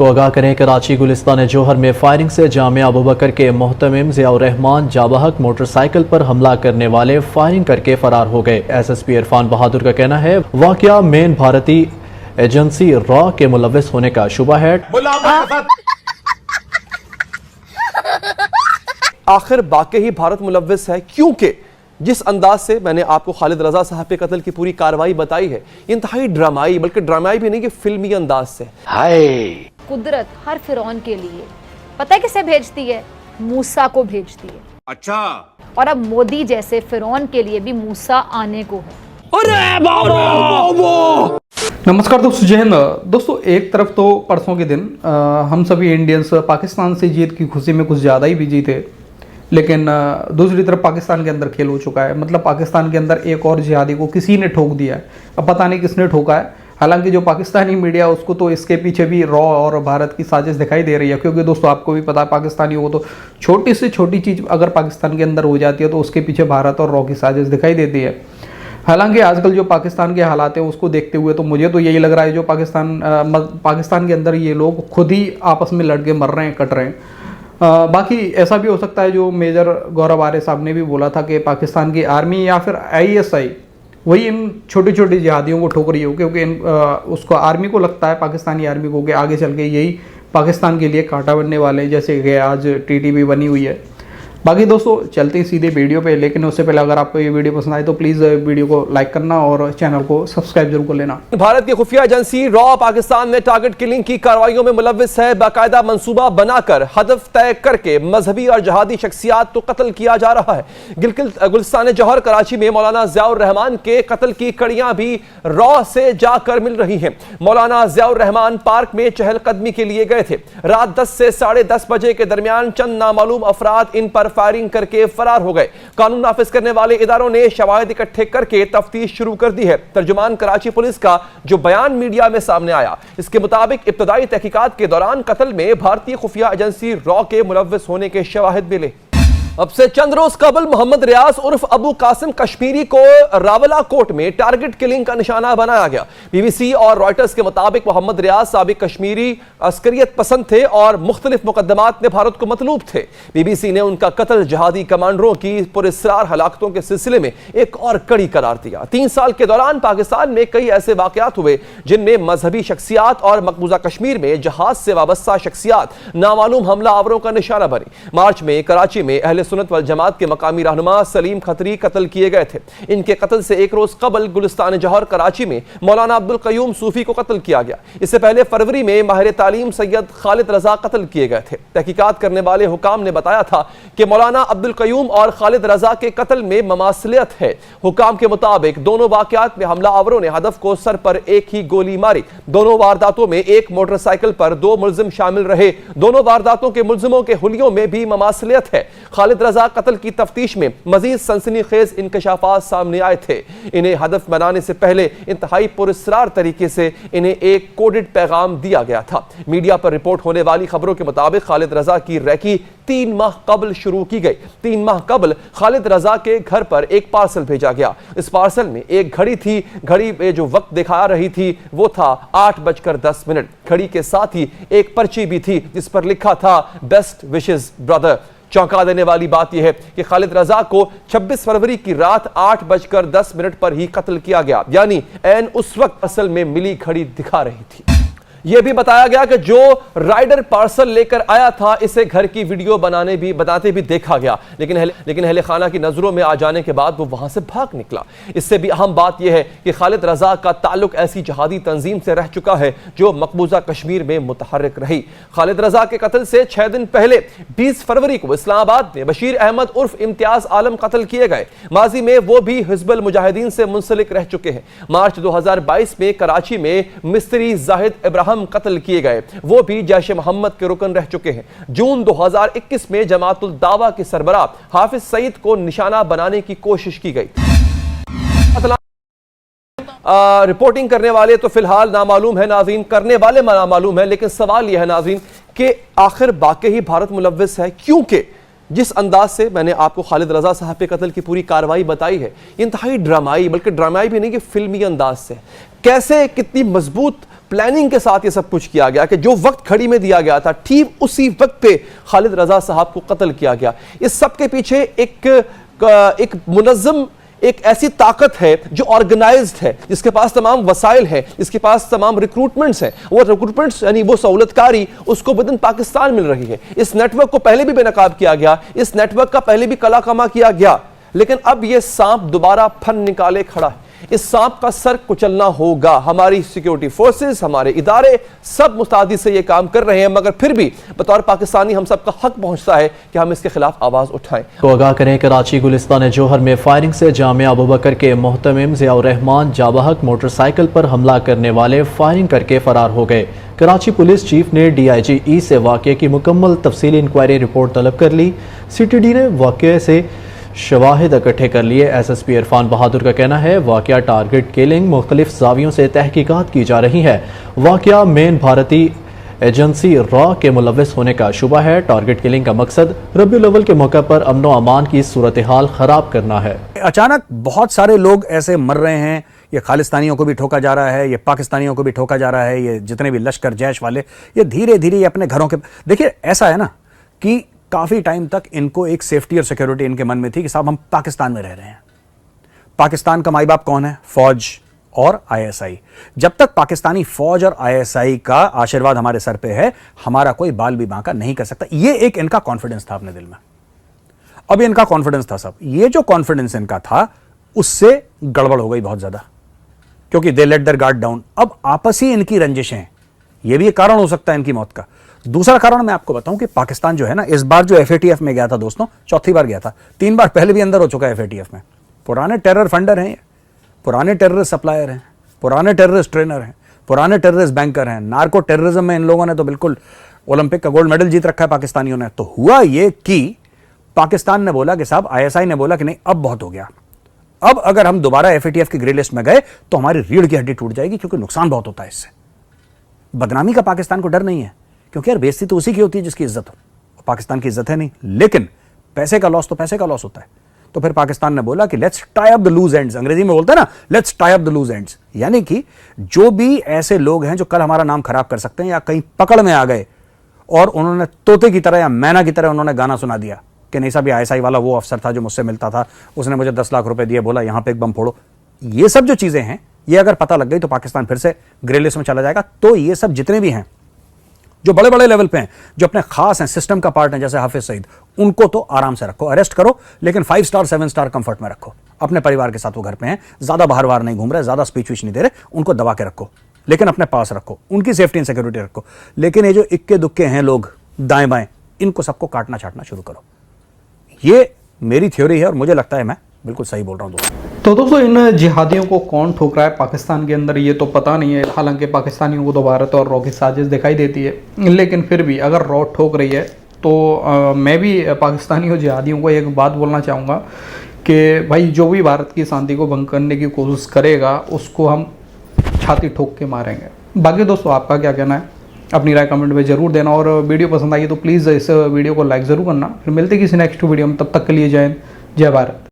को आगाह करें, कराची गुलिस्तान जौहर में फायरिंग से जामिया अबूबकर के मोहतमिम ज़ियाउर रहमान जाबहक मोटरसाइकिल पर हमला करने वाले फायरिंग करके फरार हो गए। SSP इरफान बहादुर का कहना है वाकया मेन भारतीय एजेंसी रॉ के मुलव्विस होने का शुबा है। आखिर वाकई भारत मुलव्विस है, क्योंकि जिस अंदाज से मैंने आपको खालिद रजा साहब के कत्ल की पूरी कार्रवाई बताई है, इंतहाई ड्रामाई, बल्कि ड्रामाई भी नहीं कि फिल्मी अंदाज से। हाय कुदरत हर फिरौन के लिए पता है किसे भेजती है? मूसा को भेजती है। अच्छा, और अब मोदी जैसे फिरौन के लिए भी मूसा आने को है। अरे नमस्कार दोस्तों, जय हिंद दोस्तों। एक तरफ तो परसों के दिन हम सभी इंडियंस पाकिस्तान से जीत की खुशी में कुछ ज़्यादा ही बिजी थे, लेकिन दूसरी तरफ पाकिस्तान के अंदर खेल हो चुका है। मतलब पाकिस्तान के अंदर एक और जिहादी को किसी ने ठोक दिया है। अब पता नहीं किसने ठोका है। हालांकि जो पाकिस्तानी मीडिया उसको तो इसके पीछे भी रॉ और भारत की साजिश दिखाई दे रही है, क्योंकि दोस्तों आपको भी पता है पाकिस्तानियों को तो छोटी से छोटी चीज़ अगर पाकिस्तान के अंदर हो जाती है तो उसके पीछे भारत और रॉ की साजिश दिखाई देती है। हालांकि आजकल जो पाकिस्तान के हालात हैं उसको देखते हुए तो मुझे तो यही लग रहा है जो पाकिस्तान के अंदर ये लोग खुद ही आपस में लड़ के मर रहे हैं, कट रहे हैं। बाकी ऐसा भी हो सकता है जो मेजर गौरव आर्य साहब ने भी बोला था कि पाकिस्तान की आर्मी या फिर ISI वही इन छोटी छोटी जिहादियों को ठोक रही हो, क्योंकि उसको आर्मी को लगता है, पाकिस्तानी आर्मी को, कि आगे चल के यही पाकिस्तान के लिए कांटा बनने वाले हैं, जैसे कि आज TTP बनी हुई है। बाकी दोस्तों चलते हैं सीधे वीडियो पे, लेकिन उससे पहले अगर आपको ये वीडियो पसंद आए तो प्लीज़ वीडियो को लाइक करना और चैनल को सब्सक्राइब जरूर कर लेना। भारत की खुफिया एजेंसी रॉ पाकिस्तान में टारगेट किलिंग की कार्रवाइयों में मुलव्विस है। बाकायदा मंसूबा बनाकर हदफ तय करके मजहबी और जहादी शख्सियात को कत्ल किया जा रहा है। गुलिस्तान जौहर कराची में मौलाना ज़ियाउर रहमान के कत्ल की कड़ियां भी रॉ से जाकर मिल रही हैं। मौलाना ज़ियाउर रहमान पार्क में चहलकदमी के लिए गए थे। रात 10 से 10:30 बजे के दरमियान चंद नामालूम अफराद इन पर फायरिंग करके फरार हो गए। कानून नाफिज करने वाले इदारों ने शवाहिद इकट्ठे करके तफ्तीश शुरू कर दी है। तर्जुमान कराची पुलिस का जो बयान मीडिया में सामने आया, इसके मुताबिक इब्तदाई तहकीकात के दौरान कत्ल में भारतीय खुफिया एजेंसी रॉ के मुलव्विस होने के शवाहिद मिले। अब से चंद रोज कबल मोहम्मद रियाज उर्फ अबू कासिम कश्मीरी को रावला कोर्ट में टारगेट किलिंग का निशाना बनाया गया। BBC और रॉयटर्स के मुताबिक मोहम्मद रियाज साबिक कश्मीरी अस्करियत पसंद थे और मुख्तलिफ मुकदमात में भारत को मतलूब थे। BBC ने उनका कत्ल जहादी कमांडरों की पुरस्रार हलाकतों के सिलसिले में एक और कड़ी करार दिया। 3 साल के दौरान पाकिस्तान में कई ऐसे वाकयात हुए जिनमें मजहबी शख्सियात और मकबूजा कश्मीर में जहाज से वाबस्ता शख्सियात नामालूम हमला आवरों का निशाना बनी। मार्च में कराची में अहले सुन्नत वल जमात के मकामी रहनुमा सलीम खतरी कत्ल किए गए थे। इनके कत्ल से एक रोज कबल गुलिस्तान जौहर कराची में मौलाना अब्दुल कयूम सूफी को कत्ल किया गया। इससे पहले फरवरी में माहिर तालीम सैयद खालिद रजा कत्ल किए गए थे। तहकीकात करने वाले हुकाम ने बताया था कि मौलाना अब्दुल कयूम और खालिद रजा के कत्ल में ममासलियत है। हुकाम के मुताबिक दोनों वाकयात में हमला आवरों ने हदफ को सर पर एक ही गोली मारी। दोनों वारदातों में एक मोटरसाइकिल पर 2 मुल्जिम शामिल रहे। दोनों वारदातों के मुल्जिमों के हुलियों में भी ममासलियत है। खालिद रजा कत्ल की तफ्तीश में मजीद सनसनीखेज इंकशाफात सामने आए थे। इन्हें हदफ बनाने से पहले इंतहाई पुरस्रार तरीके से इन्हें एक कोडेड पैगाम दिया गया था। मीडिया पर रिपोर्ट होने वाली खबरों के मुताबिक खालिद रजा की रैकी 3 माह कबल शुरू की गई। 3 माह कबल खालिद रजा के घर पर एक पार्सल भेजा गया। इस पार्सल में एक घड़ी थी। घड़ी में जो वक्त दिखा रही थी वो था 8:10। घड़ी के साथ ही एक पर्ची भी थी जिस पर लिखा था बेस्ट विशेस ब्रदर। चौंका देने वाली बात यह है कि खालिद रजा को 26 फरवरी की रात 8:10 पर ही कत्ल किया गया, यानी ऐन उस वक्त असल में मिली घड़ी दिखा रही थी। यह भी बताया गया कि जो राइडर पार्सल लेकर आया था इसे घर की वीडियो बनाते भी देखा गया, लेकिन अहले खाना की नजरों में आ जाने के बाद वो वहां से भाग निकला। इससे भी अहम बात यह है कि खालिद रजा का ताल्लुक ऐसी जहादी तंजीम से रह चुका है जो मकबूजा कश्मीर में मुतहर्रिक रही। खालिद रजा के कत्ल से 6 दिन पहले 20 फरवरी को इस्लामाबाद में बशीर अहमद उर्फ इम्तियाज आलम कत्ल किए गए। माजी में वो भी हिजबुल मुजाहिदीन से मुंसलिक रह चुके हैं। मार्च 2022 में कराची में मिस्त्री जाहिद इब्राहिम कत्ल किए गए, वो भी जैश मोहम्मद के रुकन रह चुके हैं। जून 2021 में जमातुल दावा के सरबराह हाफिज सईद को निशाना बनाने की कोशिश की गई। रिपोर्टिंग करने वाले तो फिलहाल नामालूम है नाज़रीन, करने वाले नामालूम है, लेकिन सवाल यह है नाज़रीन कि आखिर वाकई भारत मुलव्विस है, क्योंकि जिस अंदाज से मैंने आपको खालिद रजा साहब के कत्ल की पूरी कार्रवाई बताई है, इंतहाई ड्रामाई, बल्कि ड्रामाई भी नहीं कि फिल्मी अंदाज से, कैसे कितनी मजबूत प्लानिंग के साथ ये सब कुछ किया गया कि जो वक्त खड़ी में दिया गया था ठीक उसी वक्त पे खालिद रजा साहब को कत्ल किया गया। इस सब के पीछे एक मुनज़्ज़म, एक ऐसी ताकत है जो ऑर्गेनाइज्ड है, जिसके पास तमाम वसाइल है, जिसके पास तमाम रिक्रूटमेंट्स हैं। वो रिक्रूटमेंट्स यानी वो सहूलतकारी उसको विदिन पाकिस्तान मिल रही है। इस नेटवर्क को पहले भी बेनकाब किया गया, इस नेटवर्क का पहले भी कला कमा किया गया, लेकिन अब ये सांप दोबारा फन निकाले खड़ा है। इस सांप का सर कुचलना होगा। हमारी सिक्योरिटी फोर्सेस, हमारे इदारे सब मुस्तैदी से ये काम कर रहे हैं, मगर फिर भी बतौर पाकिस्तानी हम सबका हक पहुंचता है कि हम इसके खिलाफ आवाज उठाएं। तो आगाह करें, कराची गुलिस्तान जौहर में फायरिंग से जामिया अबू बकर के मोहतमिम ज़ियाउर रहमान जाबहक मोटरसाइकिल पर हमला करने वाले फायरिंग करके फरार हो गए। कराची पुलिस चीफ ने DIG E से वाक़े की मुकम्मल तफसीली इंक्वायरी रिपोर्ट तलब कर ली। CTD ने वाक़े से शवाहिद इकट्ठे कर लिए। SSP इरफान बहादुर का कहना है वाक़या टारगेट किलिंग मुख्तलिफ ज़ावियों से तहकीकात की जा रही है। वाक़या मेन भारतीय एजेंसी रॉ के मुलव्वस होने का शुबा है। टारगेट किलिंग का मकसद रबीउल अव्वल के मौके पर अमन व अमान की सूरत हाल ख़राब करना है। अचानक बहुत सारे लोग ऐसे मर रहे हैं, ये खालिस्तानियों को भी ठोका जा रहा है, ये पाकिस्तानियों को भी ठोका जा रहा है, ये जितने भी लश्कर जैश वाले ये धीरे धीरे अपने घरों के, देखिए ऐसा है ना कि काफ़ी टाइम तक इनको एक सेफ्टी और सिक्योरिटी इनके मन में थी कि साहब हम पाकिस्तान में रह रहे हैं। पाकिस्तान का माई बाप कौन है? फौज और ISI। जब तक पाकिस्तानी फौज और ISI का आशीर्वाद हमारे सर पे है, हमारा कोई बाल भी बांका नहीं कर सकता। ये एक इनका कॉन्फिडेंस था अपने दिल में। अब इनका कॉन्फिडेंस था सब, ये जो कॉन्फिडेंस इनका था उससे गड़बड़ हो गई बहुत ज्यादा, क्योंकि दे लेट देयर गार्ड डाउन। अब आपस ही इनकी रंजिशें, ये भी एक कारण हो सकता है इनकी मौत का। दूसरा कारण मैं आपको बताऊं कि पाकिस्तान जो है ना, इस बार जो FATF में गया था दोस्तों, चौथी बार गया था, 3 बार पहले भी अंदर हो चुका है FATF में। पुराने टेरर फंडर हैं, पुराने टेररिस्ट सप्लायर हैं, पुराने टेररिस्ट ट्रेनर हैं, पुराने टेररिस्ट बैंकर हैं। नार्को टेररिज्म में इन लोगों ने तो बिल्कुल ओलंपिक का गोल्ड मेडल जीत रखा है पाकिस्तानियों ने। तो हुआ ये कि पाकिस्तान ने बोला कि साहब, ISI ने बोला कि नहीं अब बहुत हो गया, अब अगर हम दोबारा FATF की ग्रे लिस्ट में गए तो हमारी रीढ़ की हड्डी टूट जाएगी, क्योंकि नुकसान बहुत होता है इससे। बदनामी का पाकिस्तान को डर नहीं है, क्योंकि यार बेइज्जती तो उसी की होती है जिसकी इज्जत हो, पाकिस्तान की इज्जत है नहीं। लेकिन पैसे का लॉस तो पैसे का लॉस होता है। तो फिर पाकिस्तान ने बोला कि let's tie up the loose ends, अंग्रेजी में बोलते हैं ना, let's tie up the loose ends, यानी कि जो भी ऐसे लोग हैं जो कल हमारा नाम खराब कर सकते हैं या कहीं पकड़ में आ गए और उन्होंने तोते की तरह या मैना की तरह उन्होंने गाना सुना दिया कि नहीं साहब, ये ISI वाला वो अफसर था जो मुझसे मिलता था, उसने मुझे 10 लाख रुपए दिए, बोला यहां पे एक बम फोड़ो। ये सब जो चीजें हैं, ये अगर पता लग गई तो पाकिस्तान फिर से ग्रे लिस्ट में चला जाएगा। तो ये सब जितने भी हैं जो बड़े बड़े लेवल पे हैं, जो अपने खास हैं, सिस्टम का पार्ट है, जैसे हाफिज सईद, उनको तो आराम से रखो, अरेस्ट करो, लेकिन 5 स्टार 7 स्टार कंफर्ट में रखो। अपने परिवार के साथ वो घर पे हैं, ज्यादा बाहर बाहर नहीं घूम रहे, ज्यादा स्पीच विच नहीं दे रहे, उनको दबा के रखो, लेकिन अपने पास रखो, उनकी सेफ्टी एंड सिक्योरिटी रखो। लेकिन ये जो इक्के दुक्के हैं लोग दाएं बाएं, इनको सबको काटना छाटना शुरू करो। ये मेरी थ्योरी है और मुझे लगता है मैं बिल्कुल सही बोल रहा हूँ दोस्तों। तो दोस्तों, इन जिहादियों को कौन ठोक रहा है पाकिस्तान के अंदर ये तो पता नहीं है। हालांकि पाकिस्तानियों को तो भारत और रॉ की साजिश दिखाई देती है, लेकिन फिर भी अगर रॉ ठोक रही है तो मैं भी पाकिस्तानी और जिहादियों को एक बात बोलना चाहूँगा कि भाई जो भी भारत की शांति को भंग करने की कोशिश करेगा उसको हम छाती ठोक के मारेंगे। बाकी दोस्तों, आपका क्या कहना है? अपनी राय कमेंट में जरूर देना, और वीडियो पसंद आई तो प्लीज़ इस वीडियो को लाइक ज़रूर करना। फिर मिलते किसी नेक्स्ट वीडियो में, तब तक के लिए जय हिंद, जय भारत।